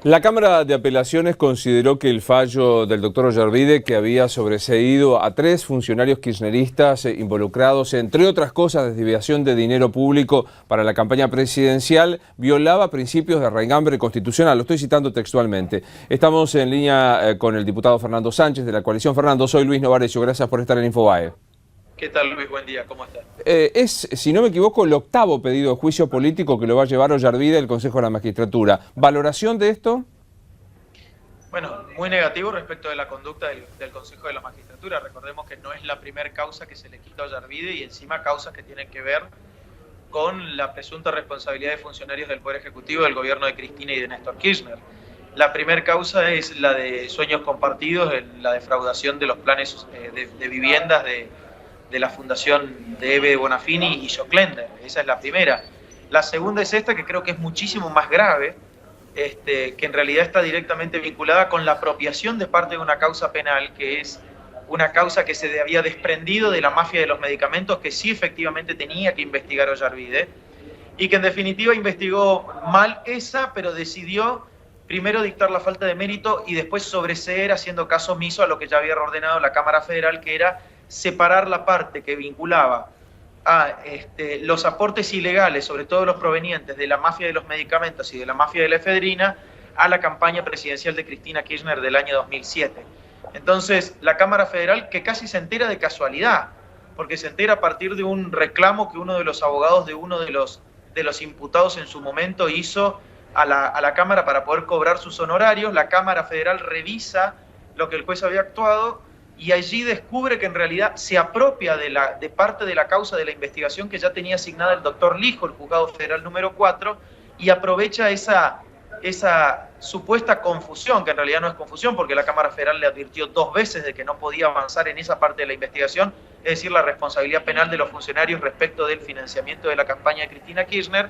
La Cámara de Apelaciones consideró que el fallo del doctor Ollarvide, que había sobreseído a 3 funcionarios kirchneristas involucrados, entre otras cosas, desviación de dinero público para la campaña presidencial, violaba principios de raigambre constitucional. Lo estoy citando textualmente. Estamos en línea con el diputado Fernando Sánchez de la coalición. Fernando, soy Luis Novarecio. Gracias por estar en Infobae. ¿Qué tal, Luis? Buen día, ¿cómo estás? Es, si no me equivoco, el 8º pedido de juicio político que lo va a llevar Ollarvide al Consejo de la Magistratura. ¿Valoración de esto? Bueno, muy negativo respecto de la conducta del Consejo de la Magistratura. Recordemos que no es la primera causa que se le quita a Ollarvide y encima causas que tienen que ver con la presunta responsabilidad de funcionarios del Poder Ejecutivo del gobierno de Cristina y de Néstor Kirchner. La primera causa es la de sueños compartidos, la defraudación de los planes de viviendas de la fundación de Eve Bonafini y Joclender. Esa es la primera. La segunda es esta, que creo que es muchísimo más grave, que en realidad está directamente vinculada con la apropiación de parte de una causa penal, que es una causa que se había desprendido de la mafia de los medicamentos, que sí efectivamente tenía que investigar Ollarvide, y que en definitiva investigó mal esa, pero decidió primero dictar la falta de mérito y después sobreseer haciendo caso omiso a lo que ya había ordenado la Cámara Federal, que era separar la parte que vinculaba a los aportes ilegales, sobre todo los provenientes de la mafia de los medicamentos y de la mafia de la efedrina, a la campaña presidencial de Cristina Kirchner del año 2007. Entonces, la Cámara Federal, que casi se entera de casualidad, porque se entera a partir de un reclamo que uno de los abogados de uno de los imputados en su momento hizo a la Cámara para poder cobrar sus honorarios. La Cámara Federal revisa lo que el juez había actuado y allí descubre que en realidad se apropia de parte de la causa de la investigación que ya tenía asignada el doctor Lijo, el juzgado federal número 4, y aprovecha esa supuesta confusión, que en realidad no es confusión, porque la Cámara Federal le advirtió 2 veces de que no podía avanzar en esa parte de la investigación, es decir, la responsabilidad penal de los funcionarios respecto del financiamiento de la campaña de Cristina Kirchner,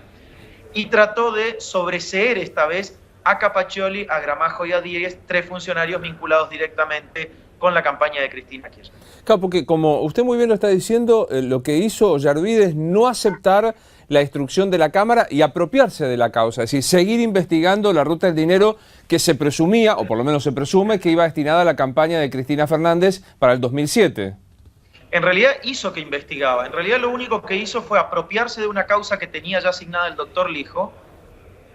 y trató de sobreseer esta vez a Capaccioli, a Gramajo y a Díez, 3 funcionarios vinculados directamente con la campaña de Cristina Kirchner. Claro, porque como usted muy bien lo está diciendo, lo que hizo Ollarvide es no aceptar la instrucción de la Cámara y apropiarse de la causa, es decir, seguir investigando la ruta del dinero que se presumía, o por lo menos se presume, que iba destinada a la campaña de Cristina Fernández para el 2007. En realidad hizo que investigaba, en realidad lo único que hizo fue apropiarse de una causa que tenía ya asignada el doctor Lijo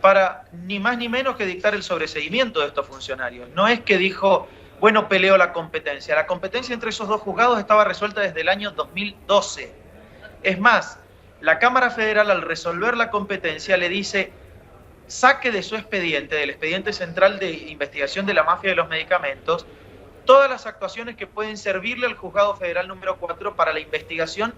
para ni más ni menos que dictar el sobreseimiento de estos funcionarios. No es que dijo, bueno, peleó la competencia. La competencia entre esos 2 juzgados estaba resuelta desde el año 2012. Es más, la Cámara Federal al resolver la competencia le dice, saque de su expediente, del expediente central de investigación de la mafia de los medicamentos, todas las actuaciones que pueden servirle al juzgado federal número 4 para la investigación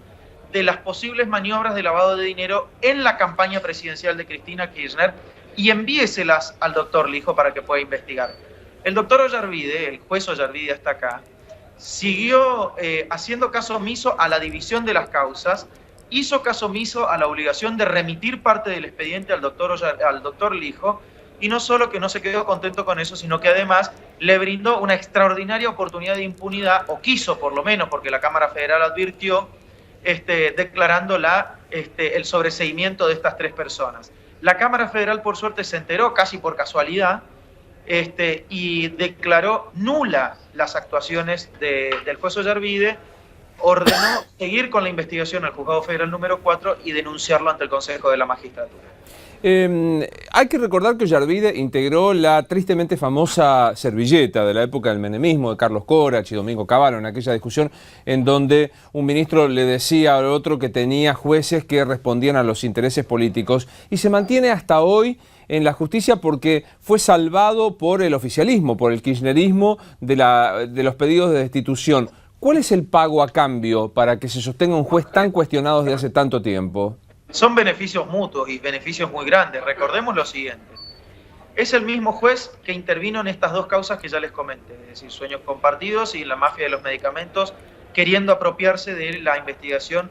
de las posibles maniobras de lavado de dinero en la campaña presidencial de Cristina Kirchner y envíeselas al doctor Lijo para que pueda investigar. El doctor Ollarvide, el juez Ollarvide hasta acá, siguió haciendo caso omiso a la división de las causas, hizo caso omiso a la obligación de remitir parte del expediente al doctor Lijo, y no solo que no se quedó contento con eso, sino que además le brindó una extraordinaria oportunidad de impunidad, o quiso por lo menos, porque la Cámara Federal advirtió, declarando el sobreseimiento de estas 3 personas. La Cámara Federal, por suerte, se enteró casi por casualidad, y declaró nula las actuaciones del juez Ollarvide, ordenó seguir con la investigación al juzgado federal número 4 y denunciarlo ante el Consejo de la Magistratura. Hay que recordar que Ollarvide integró la tristemente famosa servilleta de la época del menemismo de Carlos Corach y Domingo Cavallo, en aquella discusión en donde un ministro le decía al otro que tenía jueces que respondían a los intereses políticos, y se mantiene hasta hoy en la justicia porque fue salvado por el oficialismo, por el kirchnerismo de los pedidos de destitución. ¿Cuál es el pago a cambio para que se sostenga un juez tan cuestionado desde hace tanto tiempo? Son beneficios mutuos y beneficios muy grandes. Recordemos lo siguiente. Es el mismo juez que intervino en estas 2 causas que ya les comenté, es decir, sueños compartidos y la mafia de los medicamentos, queriendo apropiarse de la investigación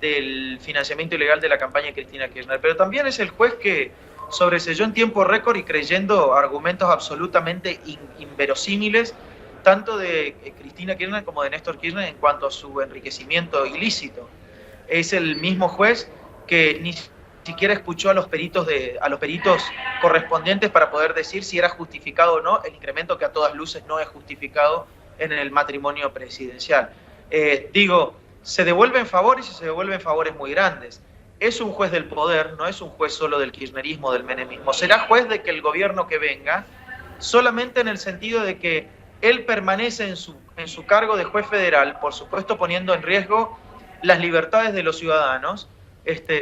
del financiamiento ilegal de la campaña de Cristina Kirchner. Pero también es el juez que sobreseyó en tiempo récord y creyendo argumentos absolutamente inverosímiles, tanto de Cristina Kirchner como de Néstor Kirchner en cuanto a su enriquecimiento ilícito. Es el mismo juez que ni siquiera escuchó a los peritos correspondientes para poder decir si era justificado o no el incremento, que a todas luces no es justificado en el matrimonio presidencial. Se devuelven favores y se devuelven favores muy grandes. Es un juez del poder, no es un juez solo del kirchnerismo, del menemismo. Será juez de que el gobierno que venga, solamente en el sentido de que él permanece en su cargo de juez federal, por supuesto poniendo en riesgo las libertades de los ciudadanos,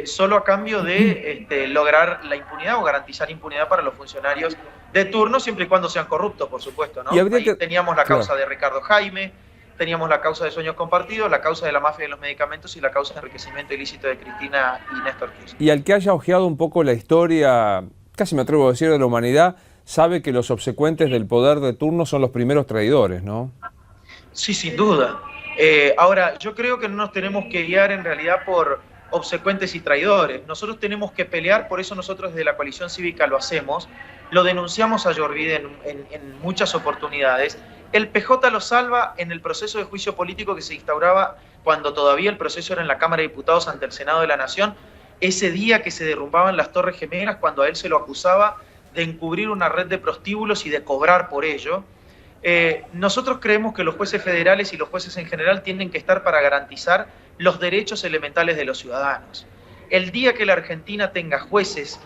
solo a cambio de lograr la impunidad o garantizar impunidad para los funcionarios de turno, siempre y cuando sean corruptos, por supuesto, ¿no? Ahí teníamos la causa de Ricardo Jaime, teníamos la causa de Sueños Compartidos, la causa de la mafia de los medicamentos y la causa de enriquecimiento ilícito de Cristina y Néstor Kirchner. Y al que haya hojeado un poco la historia, casi me atrevo a decir, de la humanidad, sabe que los obsecuentes del poder de turno son los primeros traidores, ¿no? Sí, sin duda. Ahora, yo creo que no nos tenemos que guiar en realidad por obsecuentes y traidores. Nosotros tenemos que pelear, por eso nosotros desde la coalición cívica lo hacemos, lo denunciamos a Jorvide en muchas oportunidades. El PJ lo salva en el proceso de juicio político que se instauraba cuando todavía el proceso era en la Cámara de Diputados ante el Senado de la Nación, ese día que se derrumbaban las Torres Gemelas, cuando a él se lo acusaba de encubrir una red de prostíbulos y de cobrar por ello. Nosotros creemos que los jueces federales y los jueces en general tienen que estar para garantizar los derechos elementales de los ciudadanos. El día que la Argentina tenga jueces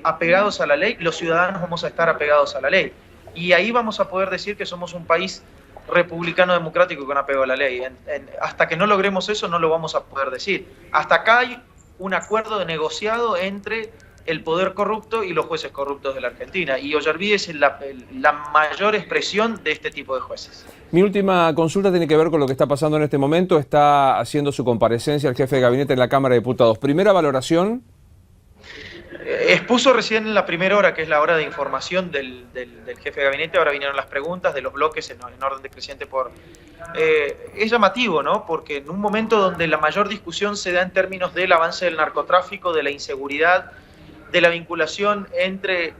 apegados a la ley, los ciudadanos vamos a estar apegados a la ley. Y ahí vamos a poder decir que somos un país republicano democrático con apego a la ley. Hasta que no logremos eso no lo vamos a poder decir. Hasta acá hay un acuerdo negociado entre el poder corrupto y los jueces corruptos de la Argentina. Y Ollarvide es la mayor expresión de este tipo de jueces. Mi última consulta tiene que ver con lo que está pasando en este momento. Está haciendo su comparecencia el jefe de gabinete en la Cámara de Diputados. Primera valoración. Expuso recién en la primera hora, que es la hora de información del jefe de gabinete. Ahora vinieron las preguntas de los bloques en orden decreciente es llamativo, ¿no? Porque en un momento donde la mayor discusión se da en términos del avance del narcotráfico, de la inseguridad, de la vinculación entre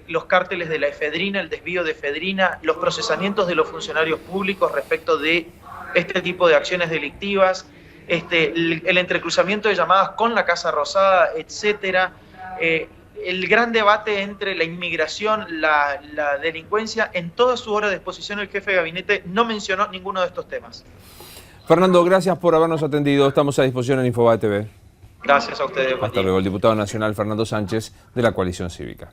los cárteles de la efedrina, el desvío de efedrina, los procesamientos de los funcionarios públicos respecto de este tipo de acciones delictivas, el entrecruzamiento de llamadas con la Casa Rosada, etcétera, el gran debate entre la inmigración, la delincuencia. En toda su hora de exposición el jefe de gabinete no mencionó ninguno de estos temas. Fernando, gracias por habernos atendido. Estamos a disposición en Infobae TV. Gracias a ustedes. Hasta luego. El diputado nacional Fernando Sánchez, de la Coalición Cívica.